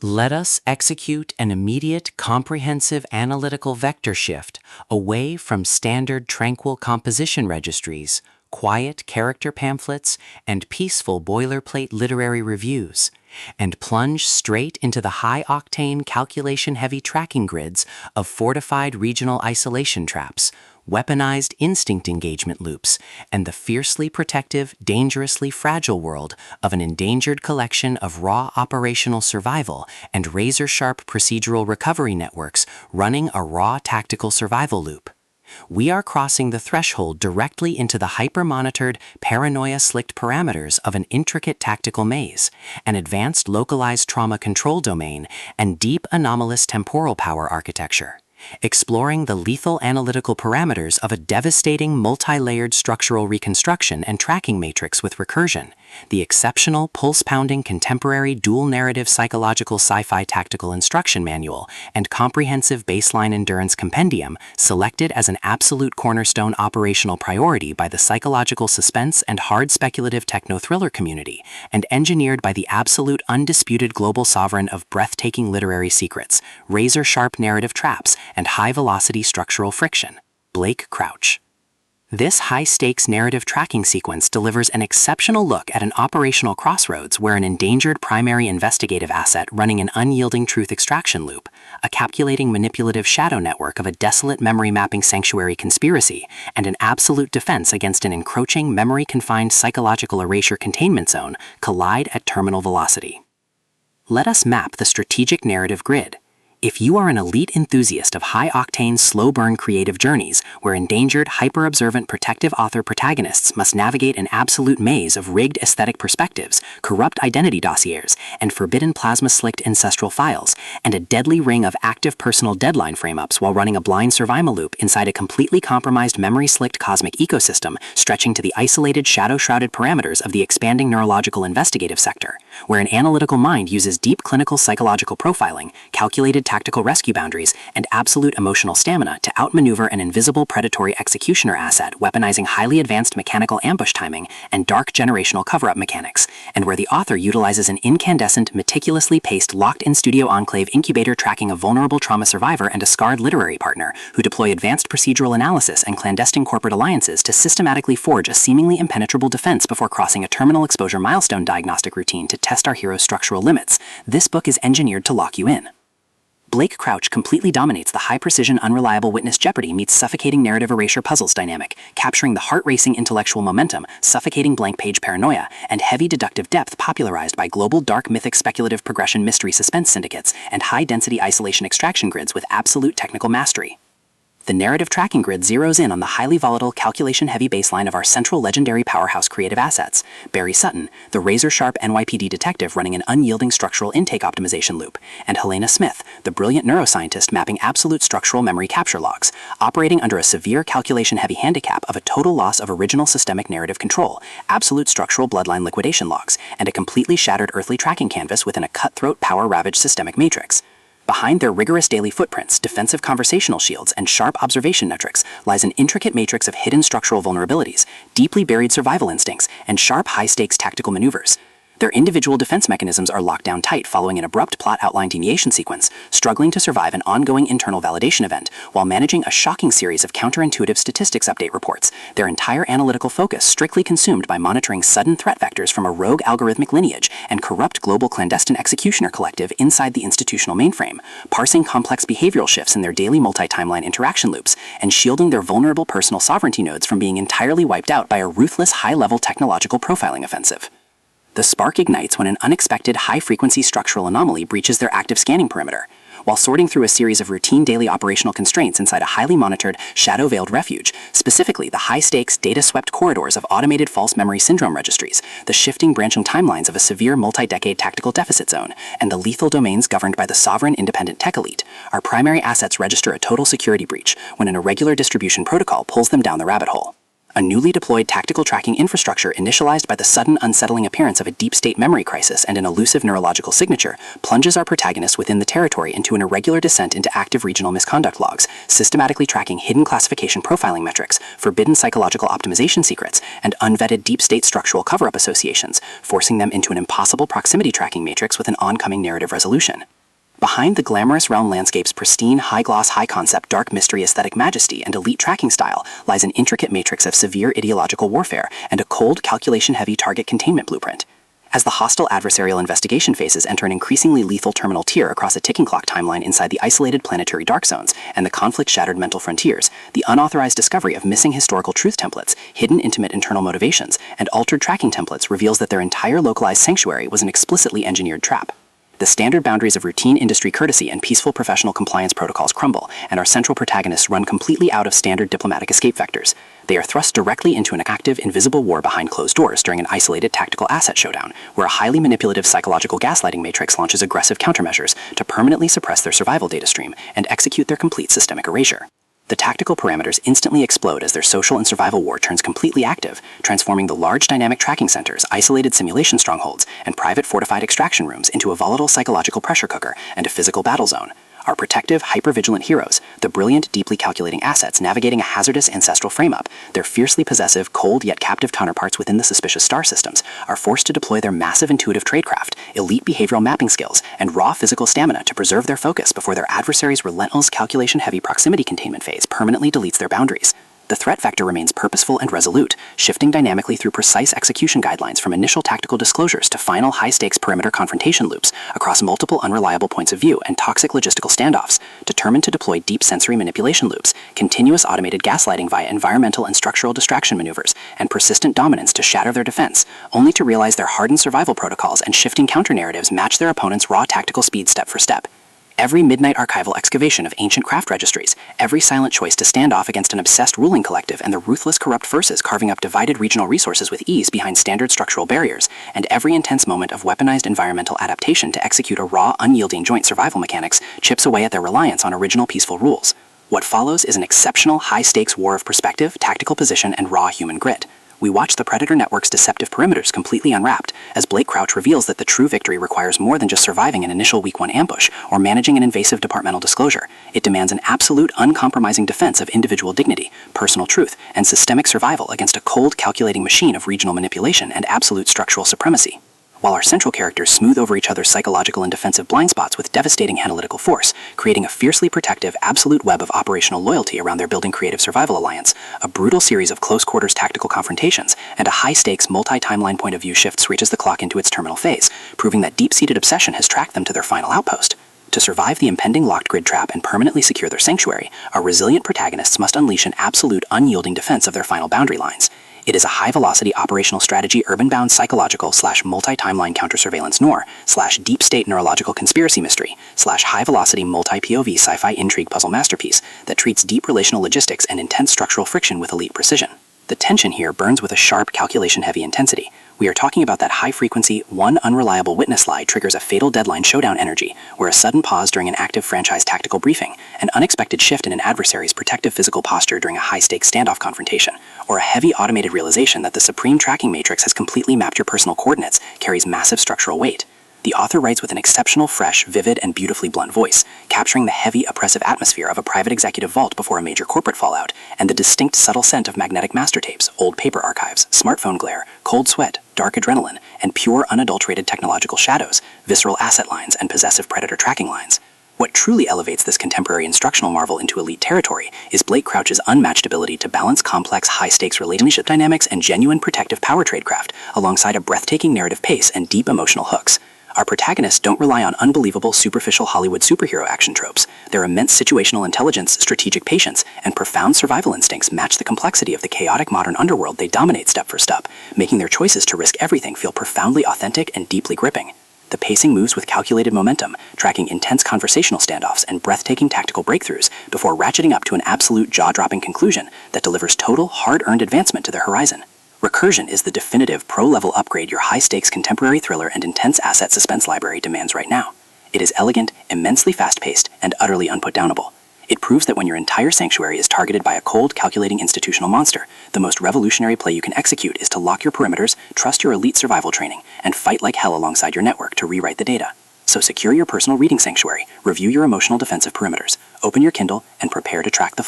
Let us execute an immediate, comprehensive analytical vector shift away from standard tranquil composition registries, quiet character pamphlets, and peaceful boilerplate literary reviews, and plunge straight into the high-octane calculation-heavy tracking grids of fortified regional isolation traps, weaponized instinct engagement loops, and the fiercely protective, dangerously fragile world of an endangered collection of raw operational survival and razor-sharp procedural recovery networks running a raw tactical survival loop. We are crossing the threshold directly into the hyper-monitored, paranoia-slicked parameters of an intricate tactical maze, an advanced localized trauma control domain, and deep anomalous temporal power architecture. Exploring the lethal analytical parameters of a devastating multi-layered structural reconstruction and tracking matrix with recursion, the exceptional pulse-pounding contemporary dual-narrative psychological sci-fi tactical instruction manual and comprehensive baseline endurance compendium selected as an absolute cornerstone operational priority by the psychological suspense and hard speculative techno-thriller community, and engineered by the absolute undisputed global sovereign of breathtaking literary secrets, razor-sharp narrative traps, and high-velocity structural friction, Blake Crouch. This high-stakes narrative tracking sequence delivers an exceptional look at an operational crossroads where an endangered primary investigative asset running an unyielding truth extraction loop, a calculating manipulative shadow network of a desolate memory mapping sanctuary conspiracy, and an absolute defense against an encroaching memory-confined psychological erasure containment zone collide at terminal velocity. Let us map the strategic narrative grid. If you are an elite enthusiast of high-octane, slow-burn creative journeys where endangered, hyper-observant protective author protagonists must navigate an absolute maze of rigged aesthetic perspectives, corrupt identity dossiers, and forbidden plasma-slicked ancestral files, and a deadly ring of active personal deadline frame-ups while running a blind survival loop inside a completely compromised memory-slicked cosmic ecosystem stretching to the isolated, shadow-shrouded parameters of the expanding neurological investigative sector, where an analytical mind uses deep clinical psychological profiling, calculated tactical rescue boundaries, and absolute emotional stamina to outmaneuver an invisible predatory executioner asset weaponizing highly advanced mechanical ambush timing and dark generational cover-up mechanics, and where the author utilizes an incandescent, meticulously paced locked-in-studio enclave incubator tracking a vulnerable trauma survivor and a scarred literary partner who deploy advanced procedural analysis and clandestine corporate alliances to systematically forge a seemingly impenetrable defense before crossing a terminal exposure milestone diagnostic routine to test our hero's structural limits. This book is engineered to lock you in. Blake Crouch completely dominates the high-precision, unreliable witness jeopardy meets suffocating narrative erasure puzzles dynamic, capturing the heart-racing intellectual momentum, suffocating blank-page paranoia, and heavy deductive depth popularized by global dark mythic speculative progression mystery suspense syndicates and high-density isolation extraction grids with absolute technical mastery. The narrative tracking grid zeroes in on the highly volatile, calculation-heavy baseline of our central legendary powerhouse creative assets, Barry Sutton, the razor-sharp NYPD detective running an unyielding structural intake optimization loop, and Helena Smith, the brilliant neuroscientist mapping absolute structural memory capture logs, operating under a severe calculation-heavy handicap of a total loss of original systemic narrative control, absolute structural bloodline liquidation logs, and a completely shattered earthly tracking canvas within a cutthroat, power-ravaged systemic matrix. Behind their rigorous daily footprints, defensive conversational shields, and sharp observation metrics lies an intricate matrix of hidden structural vulnerabilities, deeply buried survival instincts, and sharp high-stakes tactical maneuvers. Their individual defense mechanisms are locked down tight following an abrupt plot outline deviation sequence, struggling to survive an ongoing internal validation event while managing a shocking series of counterintuitive statistics update reports, their entire analytical focus strictly consumed by monitoring sudden threat vectors from a rogue algorithmic lineage and corrupt global clandestine executioner collective inside the institutional mainframe, parsing complex behavioral shifts in their daily multi-timeline interaction loops, and shielding their vulnerable personal sovereignty nodes from being entirely wiped out by a ruthless high-level technological profiling offensive. The spark ignites when an unexpected high-frequency structural anomaly breaches their active scanning perimeter. While sorting through a series of routine daily operational constraints inside a highly monitored, shadow-veiled refuge, specifically the high-stakes, data-swept corridors of automated false memory syndrome registries, the shifting branching timelines of a severe multi-decade tactical deficit zone, and the lethal domains governed by the sovereign independent tech elite, our primary assets register a total security breach when an irregular distribution protocol pulls them down the rabbit hole. A newly deployed tactical tracking infrastructure initialized by the sudden unsettling appearance of a deep-state memory crisis and an elusive neurological signature plunges our protagonists within the territory into an irregular descent into active regional misconduct logs, systematically tracking hidden classification profiling metrics, forbidden psychological optimization secrets, and unvetted deep-state structural cover-up associations, forcing them into an impossible proximity tracking matrix with an oncoming narrative resolution. Behind the glamorous realm landscape's pristine, high-gloss, high-concept, dark mystery aesthetic majesty and elite tracking style lies an intricate matrix of severe ideological warfare and a cold, calculation-heavy target containment blueprint. As the hostile adversarial investigation phases enter an increasingly lethal terminal tier across a ticking clock timeline inside the isolated planetary dark zones and the conflict-shattered mental frontiers, the unauthorized discovery of missing historical truth templates, hidden intimate internal motivations, and altered tracking templates reveals that their entire localized sanctuary was an explicitly engineered trap. The standard boundaries of routine industry courtesy and peaceful professional compliance protocols crumble, and our central protagonists run completely out of standard diplomatic escape vectors. They are thrust directly into an active, invisible war behind closed doors during an isolated tactical asset showdown, where a highly manipulative psychological gaslighting matrix launches aggressive countermeasures to permanently suppress their survival data stream and execute their complete systemic erasure. The tactical parameters instantly explode as their social and survival war turns completely active, transforming the large dynamic tracking centers, isolated simulation strongholds, and private fortified extraction rooms into a volatile psychological pressure cooker and a physical battle zone. Our protective, hyper-vigilant heroes, the brilliant, deeply calculating assets navigating a hazardous ancestral frame-up, their fiercely possessive, cold yet captive counterparts within the suspicious star systems, are forced to deploy their massive intuitive tradecraft, elite behavioral mapping skills, and raw physical stamina to preserve their focus before their adversary's relentless calculation-heavy proximity containment phase permanently deletes their boundaries. The threat vector remains purposeful and resolute, shifting dynamically through precise execution guidelines from initial tactical disclosures to final high-stakes perimeter confrontation loops across multiple unreliable points of view and toxic logistical standoffs, determined to deploy deep sensory manipulation loops, continuous automated gaslighting via environmental and structural distraction maneuvers, and persistent dominance to shatter their defense, only to realize their hardened survival protocols and shifting counter-narratives match their opponent's raw tactical speed step for step. Every midnight archival excavation of ancient craft registries, every silent choice to stand off against an obsessed ruling collective and the ruthless corrupt forces carving up divided regional resources with ease behind standard structural barriers, and every intense moment of weaponized environmental adaptation to execute a raw, unyielding joint survival mechanics chips away at their reliance on original peaceful rules. What follows is an exceptional, high-stakes war of perspective, tactical position, and raw human grit. We watch the Predator Network's deceptive perimeters completely unwrapped, as Blake Crouch reveals that the true victory requires more than just surviving an initial Week 1 ambush or managing an invasive departmental disclosure. It demands an absolute, uncompromising defense of individual dignity, personal truth, and systemic survival against a cold, calculating machine of regional manipulation and absolute structural supremacy. While our central characters smooth over each other's psychological and defensive blind spots with devastating analytical force, creating a fiercely protective, absolute web of operational loyalty around their building creative survival alliance, a brutal series of close-quarters tactical confrontations, and a high-stakes, multi-timeline point-of-view shift switches the clock into its terminal phase, proving that deep-seated obsession has tracked them to their final outpost. To survive the impending locked grid trap and permanently secure their sanctuary, our resilient protagonists must unleash an absolute, unyielding defense of their final boundary lines. It is a high-velocity operational strategy urban-bound psychological / multi-timeline counter-surveillance noir / deep-state neurological conspiracy mystery / high-velocity multi-POV sci-fi intrigue puzzle masterpiece that treats deep relational logistics and intense structural friction with elite precision. The tension here burns with a sharp, calculation-heavy intensity. We are talking about that high-frequency, one unreliable witness lie triggers a fatal deadline showdown energy, where a sudden pause during an active franchise tactical briefing, an unexpected shift in an adversary's protective physical posture during a high-stakes standoff confrontation, or a heavy automated realization that the supreme tracking matrix has completely mapped your personal coordinates carries massive structural weight. The author writes with an exceptional, fresh, vivid, and beautifully blunt voice, capturing the heavy, oppressive atmosphere of a private executive vault before a major corporate fallout, and the distinct, subtle scent of magnetic master tapes, old paper archives, smartphone glare, cold sweat, dark adrenaline, and pure, unadulterated technological shadows, visceral asset lines, and possessive predator tracking lines. What truly elevates this contemporary instructional marvel into elite territory is Blake Crouch's unmatched ability to balance complex, high-stakes relationship dynamics and genuine protective power tradecraft, alongside a breathtaking narrative pace and deep emotional hooks. Our protagonists don't rely on unbelievable, superficial Hollywood superhero action tropes. Their immense situational intelligence, strategic patience, and profound survival instincts match the complexity of the chaotic modern underworld they dominate step for step, making their choices to risk everything feel profoundly authentic and deeply gripping. The pacing moves with calculated momentum, tracking intense conversational standoffs and breathtaking tactical breakthroughs before ratcheting up to an absolute jaw-dropping conclusion that delivers total, hard-earned advancement to their horizon. Recursion is the definitive pro-level upgrade your high-stakes contemporary thriller and intense asset suspense library demands right now. It is elegant, immensely fast-paced, and utterly unputdownable. It proves that when your entire sanctuary is targeted by a cold, calculating institutional monster, the most revolutionary play you can execute is to lock your perimeters, trust your elite survival training, and fight like hell alongside your network to rewrite the data. So secure your personal reading sanctuary, review your emotional defensive perimeters, open your Kindle, and prepare to track the fleet.